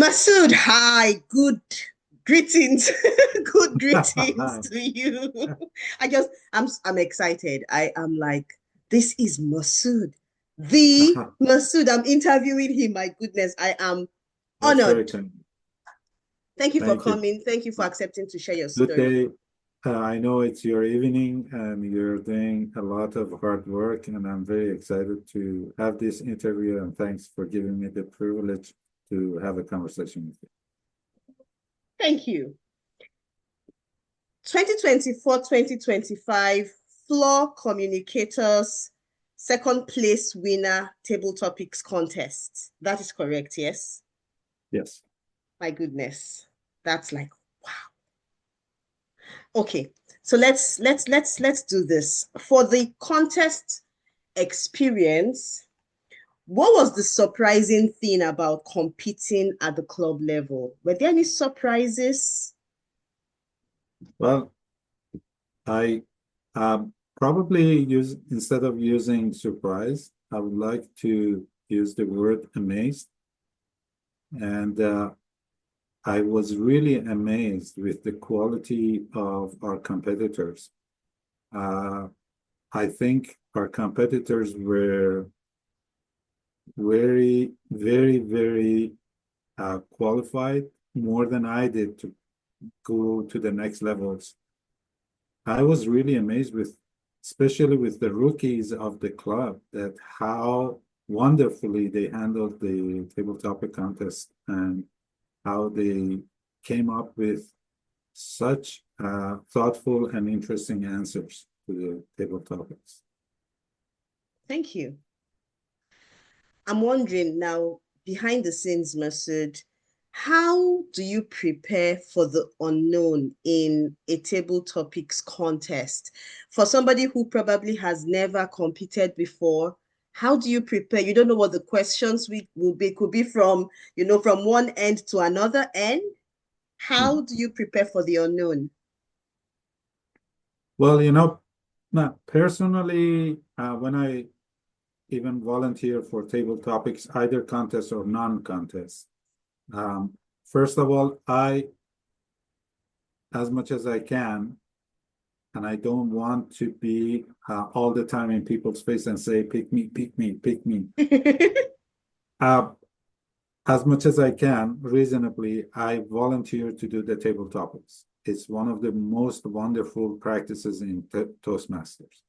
Masoud, hi, good greetings. Good greetings to you. I'm excited. I am like, this is Masoud. The Masoud. I'm interviewing him. My goodness, I am That's very honored. kind. Thank you for Thank you. coming. Thank you for accepting to share your Good story. day. I know it's your evening and you're doing a lot of hard work, and I'm very excited to have this interview. And thanks for giving me the privilege to have a conversation with you. Thank you. 2024-2025 Fluor Communicators second place winner table topics contest. That is correct, yes? Yes. My goodness. That's like wow. Okay. So let's do this. For the contest experience, what was the surprising thing about competing at the club level? Were there any surprises? Well, I probably use, instead of using surprise, I would like to use the word amazed. And I was really amazed with the quality of our competitors. Uh, I think our competitors were very qualified, more than I did to go to the next levels. I was really amazed with, especially with the rookies of the club, that how wonderfully they handled the table topic contest and how they came up with such thoughtful and interesting answers to the table topics. Thank you. I'm wondering now, behind the scenes, Masood, how do you prepare for the unknown in a table topics contest? For somebody who probably has never competed before, how do you prepare? You don't know what the questions will be, could be from, from one end to another end. How Mhm. do you prepare for the unknown? Well, now, personally, when I even volunteer for table topics, either contest or non-contest, um, first of all, as much as I can, and I don't want to be all the time in people's face and say, pick me, pick me, pick me. Uh, as much as I can, reasonably, I volunteer to do the table topics. It's one of the most wonderful practices in Toastmasters.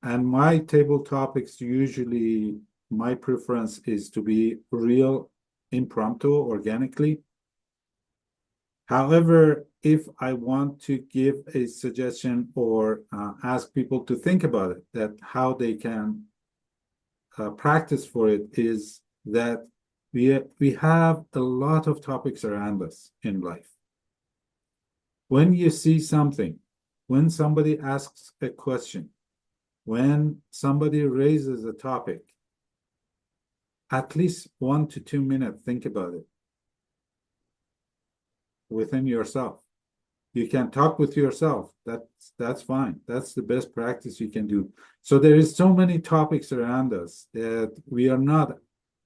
And my table topics, usually my preference is to be real, impromptu, organically. However, if I want to give a suggestion or ask people to think about it, that how they can practice for it is that we have a lot of topics around us in life. When you see something, when somebody asks a question, when somebody raises a topic, at least 1 to 2 minutes, think about it within yourself. You can talk with yourself. That's fine. That's the best practice you can do. So there is so many topics around us that we are not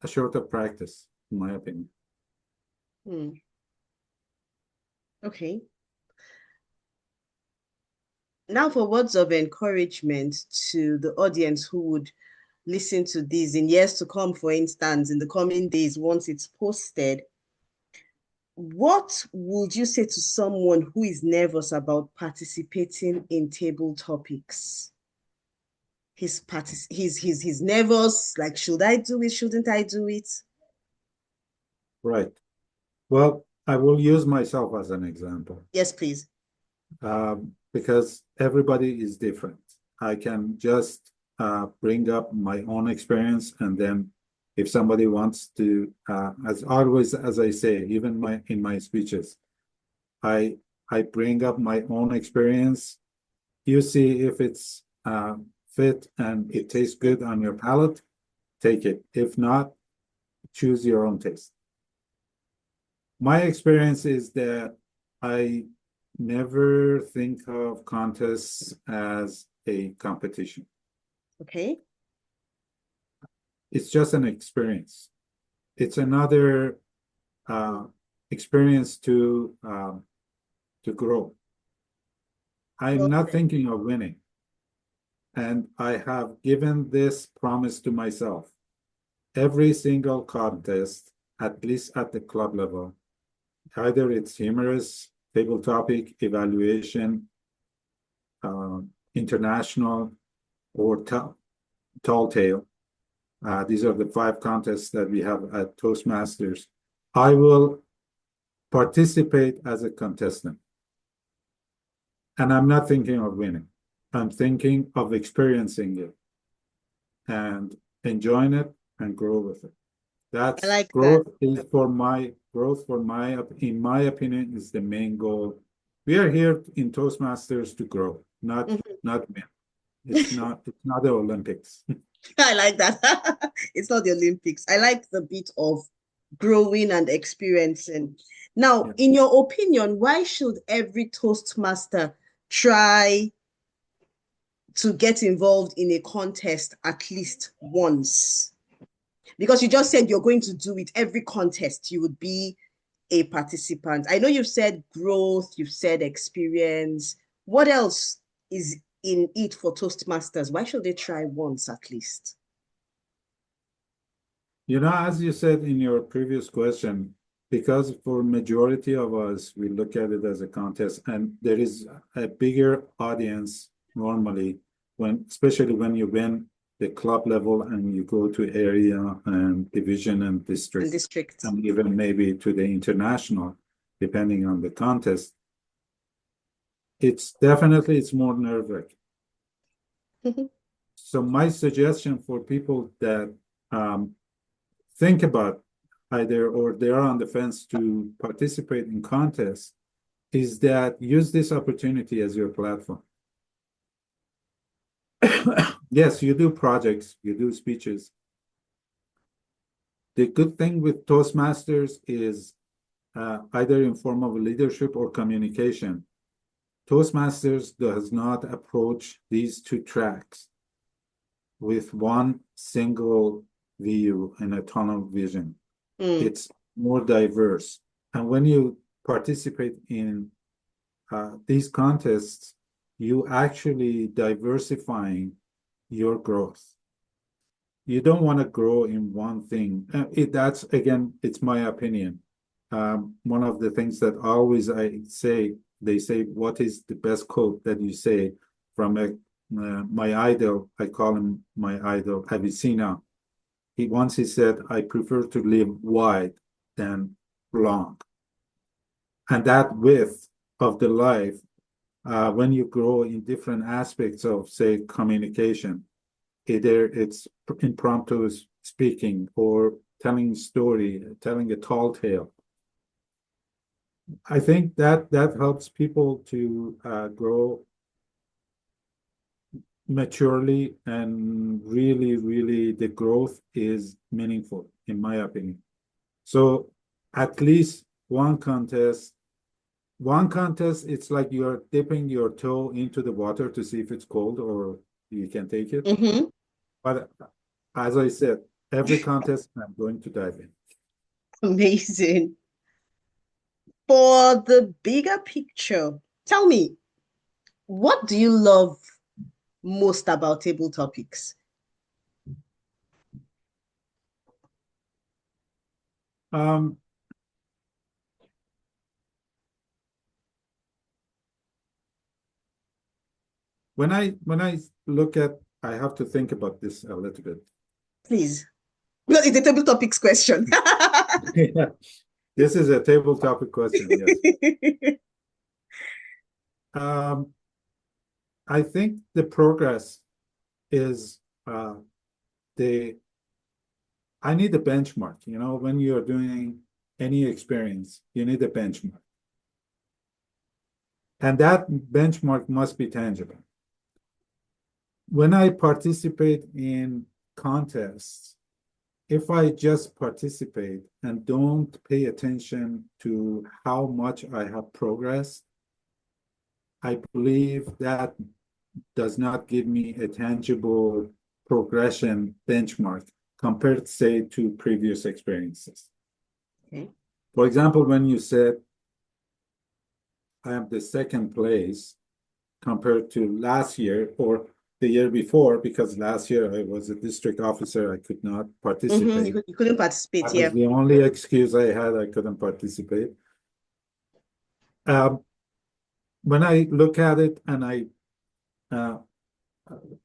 a short of practice, in my opinion. Hmm. Okay. Now, for words of encouragement to the audience who would listen to this in years to come, for instance, in the coming days, once it's posted, what would you say to someone who is nervous about participating in table topics? He's nervous, like, should I do it? Shouldn't I do it? Right. Well, I will use myself as an example, Yes, please. because everybody is different. I can just bring up my own experience, and then if somebody wants to, as always, as I say, even in my speeches, I I bring up my own experience. You see if it's fit and it tastes good on your palate, take it. If not, choose your own taste. My experience is that I never think of contests as a competition. Okay. It's just an experience. It's another uh, experience to grow. I'm Well not said. thinking of winning. And I have given this promise to myself. Every single contest, at least at the club level, either it's humorous, table topic, evaluation, uh, international, or tall tale. These are the 5 contests that we have at Toastmasters. I will participate as a contestant. And I'm not thinking of winning. I'm thinking of experiencing it and enjoying it and grow with it. I That's like that. growth is for my growth for my in my opinion is the main goal. We are here in Toastmasters to grow, Mhm. not win. It's not the Olympics. I like that. It's not the Olympics. I like the bit of growing and experiencing. Now, Yeah. in your opinion, why should every Toastmaster try to get involved in a contest at least once? Because you just said you're going to do it every contest, you would be a participant. I know you've said growth, you've said experience. What else is in it for Toastmasters? Why should they try once at least? As you said in your previous question, because for majority of us, we look at it as a contest, and there is a bigger audience normally especially when you win the club level and you go to area and division and And district, district. and even maybe to the international, depending on the contest. It's more nerve-wracking. So my suggestion for people that um, think about either or they are on the fence to participate in contests is that use this opportunity as your platform. Yes, you do projects, you do speeches. The good thing with Toastmasters is either in form of leadership or communication. Toastmasters does not approach these 2 tracks with one single view and a tunnel vision. Mm. It's more diverse. And when you participate in these contests, you actually diversifying your growth. You don't want to grow in one thing. That's again, it's my opinion. One of the things that always I say, they say, what is the best quote that you say from my idol? I call him my idol, Avicenna. He said, I prefer to live wide than long. And that width of the life, when you grow in different aspects of, say, communication, either it's impromptu speaking or telling a story, telling a tall tale. I think that helps people to grow maturely, and really, really the growth is meaningful, in my opinion. So at least one contest, it's like you're dipping your toe into the water to see if it's cold or you can take it. Mm-hmm. But as I said, every contest I'm going to dive in. Amazing. For the bigger picture, tell me, what do you love most about table topics? Um, when I look at, I have to think about this a little bit. Please. Because it's a table topics question. Yeah, this is a table topic question, yes. Um, I think the progress is the I need a benchmark. When you're doing any experience, you need a benchmark. And that benchmark must be tangible. When I participate in contests, if I just participate and don't pay attention to how much I have progressed, I believe that does not give me a tangible progression benchmark compared, say, to previous experiences. Okay. For example, when you said I am the second place compared to last year or the year before, because last year I was a district officer, I could not Mm-hmm. participate. You couldn't participate, That yeah. was the only excuse I had. I couldn't participate. Um, when I look at it and I uh,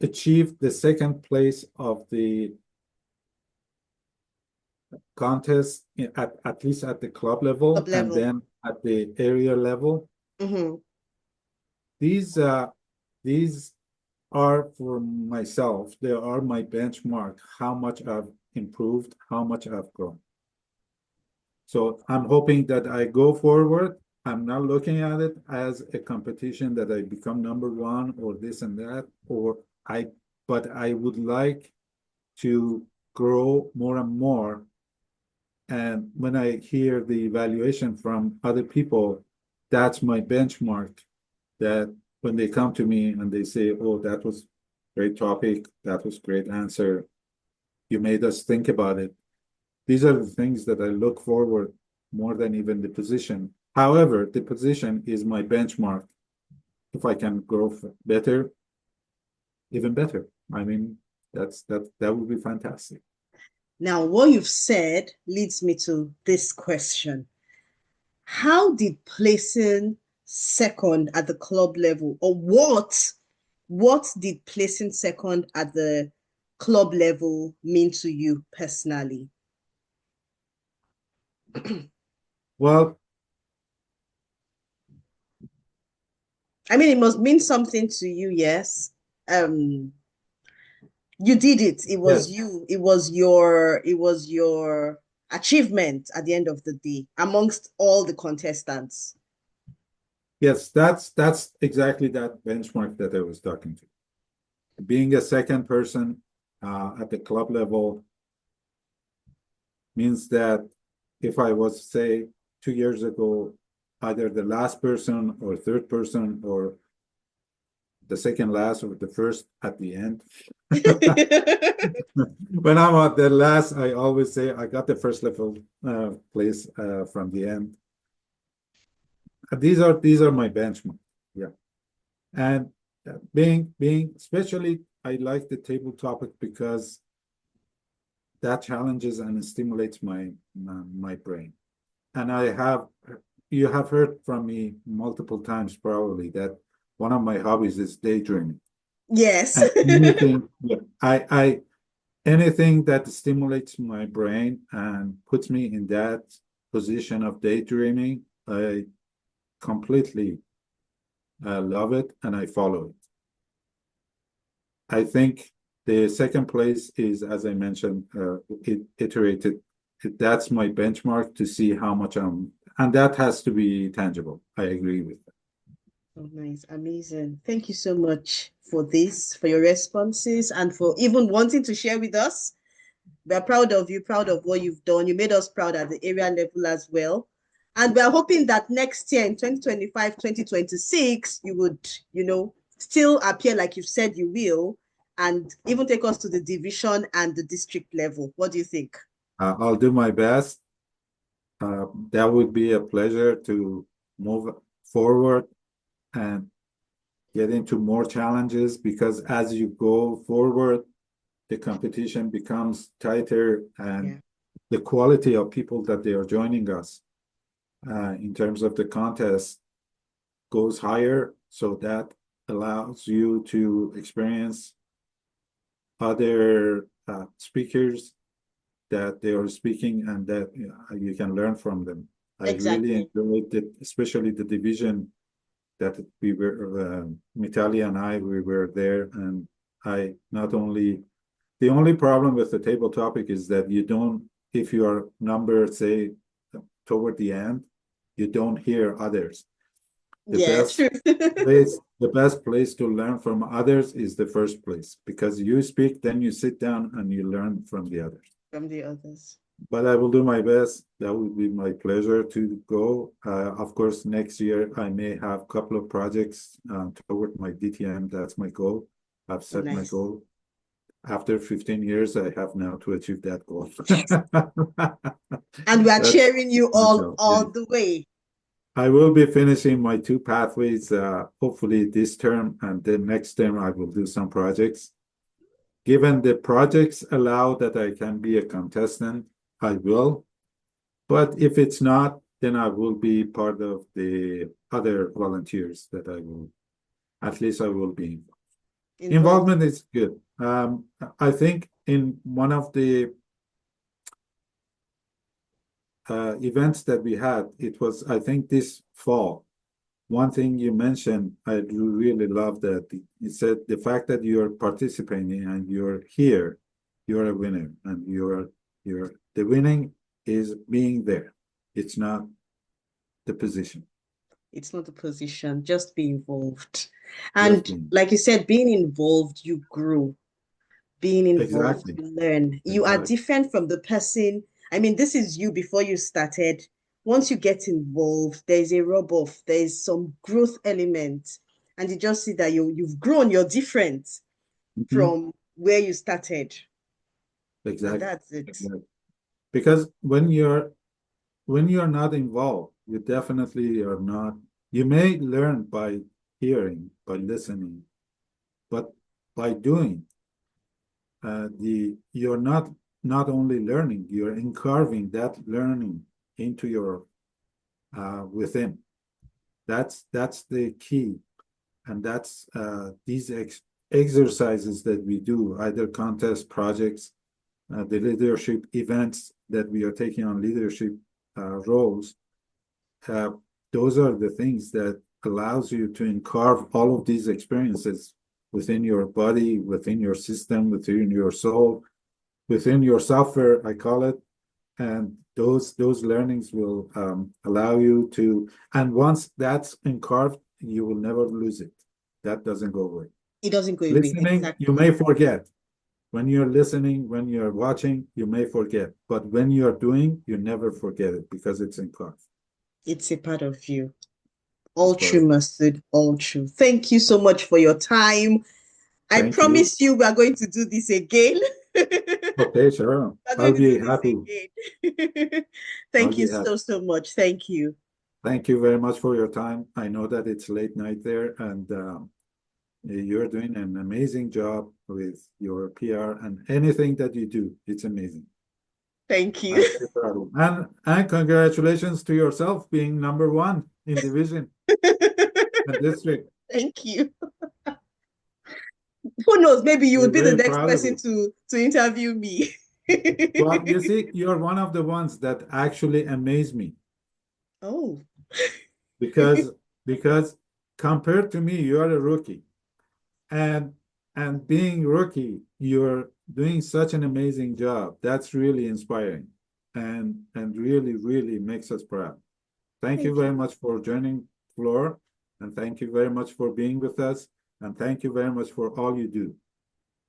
achieved the second place of the contest at least at the club Top level and level. then at the area level, Mm-hmm. these these are for myself. They are my benchmark, how much I've improved, how much I've grown. So I'm hoping that I go forward. I'm not looking at it as a competition that I become number one or this and that, but I would like to grow more and more. And when I hear the evaluation from other people, that's my benchmark. That when they come to me and they say, "Oh, that was great topic, that was great answer, you made us think about it." These are the things that I look forward more than even the position. However, the position is my benchmark. If I can grow better, even better. I mean, that would be fantastic. Now, what you've said leads me to this question. How did placing second at the club level, or what did placing second at the club level mean to you personally? Well, I mean, it must mean something to you, yes. Um, you did it. It was yes, you. It was your achievement at the end of the day amongst all the contestants. yes, that's exactly that benchmark that I was talking to. Being a second person at the club level means that if I was, say, 2 years ago, either the last person or third person or the second last or the first at the end. When I'm at the last, I always say I got the first level place from the end. These are my benchmark. Yeah, and being especially I like the table topic because that challenges and stimulates my brain. And you have heard from me multiple times probably that one of my hobbies is daydreaming. Yes. And anything, yeah, anything that stimulates my brain and puts me in that position of daydreaming, I completely love it and I follow it. I think the second place is, as I mentioned, iterated. That's my benchmark to see how much and that has to be tangible. I agree with that. Oh, nice. Amazing. Thank you so much for this, for your responses, and for even wanting to share with us. We're proud of you, proud of what you've done. You made us proud at the area level as well. And we're hoping that next year in 2025, 2026, you would, still appear like you've said you will, and even take us to the division and the district level. What do you think? I'll do my best. That would be a pleasure to move forward and get into more challenges because as you go forward, the competition becomes tighter and Yeah, the quality of people that they are joining us in terms of the contest goes higher. So that allows you to experience other speakers that they are speaking and that you can learn from them. I really exactly. enjoyed it, especially the division that we were, Mitalia and I, we were there. And I not only, the only problem with the table topic is that you don't, if you are number, say, toward the end, you don't hear others. The Yeah, best true. the best place to learn from others is the first place because you speak, then you sit down and you learn from the others. From the others. But I will do my best. That would be my pleasure to go. Of course, next year I may have a couple of projects toward my DTM. That's my goal. I've Oh, set my nice. goal. after 15 years, I have now to achieve that goal. And we are That's cheering you my all goal. Yeah. all the way. I will be finishing my two pathways, hopefully this term, and then next term I will do some projects. Given the projects allow that I can be a contestant, I will. But if it's not, then I will be part of the other volunteers that I will, at least I will be involved. Involved. Involvement is good. I think in one of the events that we had, it was, I think, this fall. One thing you mentioned, I really love that. You said the fact that you're participating and you're here, you're a winner, and you're the winning is being there. It's not the position. It's not a position, just be involved. Just And being. like you said, being involved, you grow. Being involved, Exactly. you learn. You are Exactly. different from the person. I mean, this is you before you started. Once you get involved, there's a rub off, there's some growth element, and you just see that you've grown, you're different Mhm. from where you started. And Exactly. that's it. Exactly. Because when you're not involved, you definitely are not. You may learn by hearing, by listening, but by doing, you're not only learning, you're carving that learning into your within. That's the key, and that's these exercises that we do, either contest projects, the leadership events that we are taking on leadership roles. Uh, those are the things that allows you to carve all of these experiences within your body, within your system, within your soul, within your software, I call it, and those learnings will allow you to. And once that's carved, you will never lose it. That doesn't go away. It doesn't go away. Listening, you Exactly. may forget. When you're listening, when you're watching, you may forget. But when you're doing, you never forget it because it's carved. It's a part of you. It's All part of true, it. Masoud. All true. Thank you so much for your time. I Thank you. promise you we are going to do this again. Okay, sure. We're going I'll to do be this happy. again. I'll Thank you be happy. so, so much. Thank you. Thank you very much for your time. I know that it's late night there, and you're doing an amazing job with your PR and anything that you do. It's amazing. Thank I'm you. very proud of you. And congratulations to yourself being number one in division and district. Thank you. Who knows? Maybe you would We're be the very next proud of person you. to interview me. Well, you see, you're one of the ones that actually amaze me Oh, because because compared to me, you are a rookie. And being rookie, you're doing such an amazing job. That's really inspiring and really, really makes us proud. Thank you thank very you. much for joining, Fluor, and thank you very much for being with us, and thank you very much for all you do.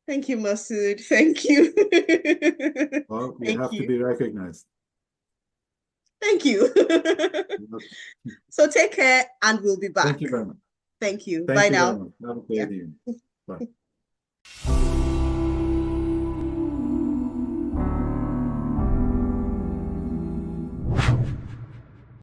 Thank you, Masood. Thank you. Well, you Thank have to you. be recognized. Thank you. So take care and we'll be Thank back. you very much. Thank you. Thank Bye you very now. much. Have a Yeah. great evening. Bye.